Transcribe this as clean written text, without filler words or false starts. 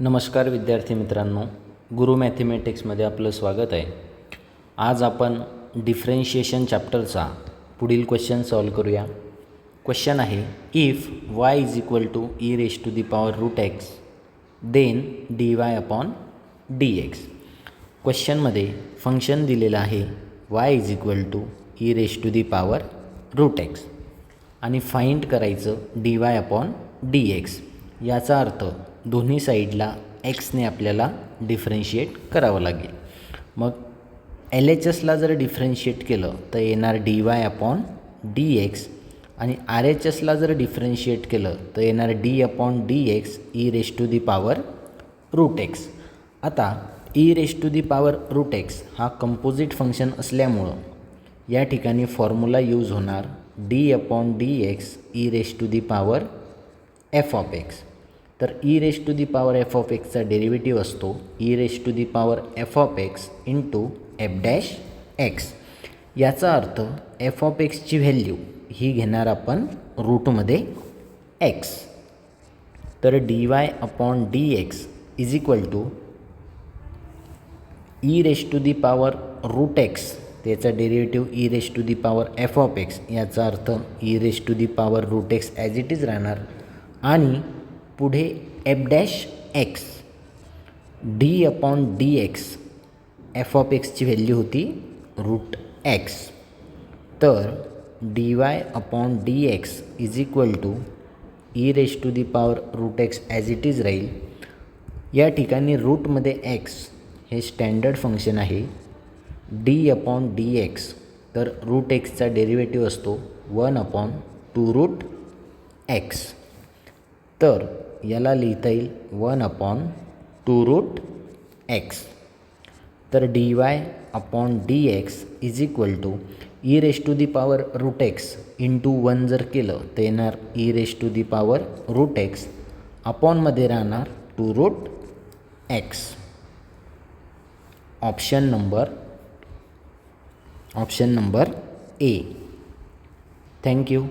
नमस्कार विद्यार्थी मित्रांनो, गुरु मॅथेमॅटिक्समध्ये आपलं स्वागत आहे. आज आपण डिफरेन्शिएशन चॅप्टरचा पुढील क्वेश्चन सॉल्व करूया. क्वेश्चन आहे, if y is equal to e रेश to the power root x then d y upon d x. क्वेश्चनमध्ये फंक्शन दिलेलं आहे y is equal to e रेश to the power root x आणि find करायचं d y upon d x. याचा अर्थ दोन्ही साईडला एक्सने आपल्याला डिफरन्शिएट करावं लागेल. मग एल एच एसला जर डिफरन्शिएट केलं तर येणार d y upon d x आणि आर एच एसला जर डिफरन्शिएट केलं तर येणार d upon d x e रेश to the power root x. आता ई रेश to the power root x हा कंपोजिट फंक्शन असल्यामुळं या ठिकाणी फॉर्म्युला यूज होणार d upon d x e रेश to the power f of x. तर ई रेश to the power f of एक्सचा डेरिव्हेटिव्ह असतो ई रेश to the power f of x into f dash x. याचा अर्थ f of एक्सची value ही घेणार आपण रूटमध्ये एक्स. तर d y upon d x is equal to e रेश to the power root x, त्याचा डेरिव्हेटिव्ह ई रेश to the power f of x. याचा अर्थ ई रेश to the power root x as it is राहणार आणि पुढे f dash x. D upon d x F of एक्सची value होती रूट एक्स. तर d y upon d x is equal to e रेश to the power root x as it is राहील. या ठिकाणी रूटमध्ये एक्स हे स्टँडर्ड फंक्शन आहे. डी अपॉन डी एक्स, तर रूट एक्सचा डेरिव्हेटिव्ह असतो 1 अपॉन 2 रूट एक्स. तर याला लिहिता येईल 1 अपॉन 2 रूट एक्स. तर d y upon d x is equal to e रेश to the power root x into 1 जर केलं तर येणार ई रेश to the power root x अपॉनमध्ये राहणार 2 root x. Option number A. Thank you.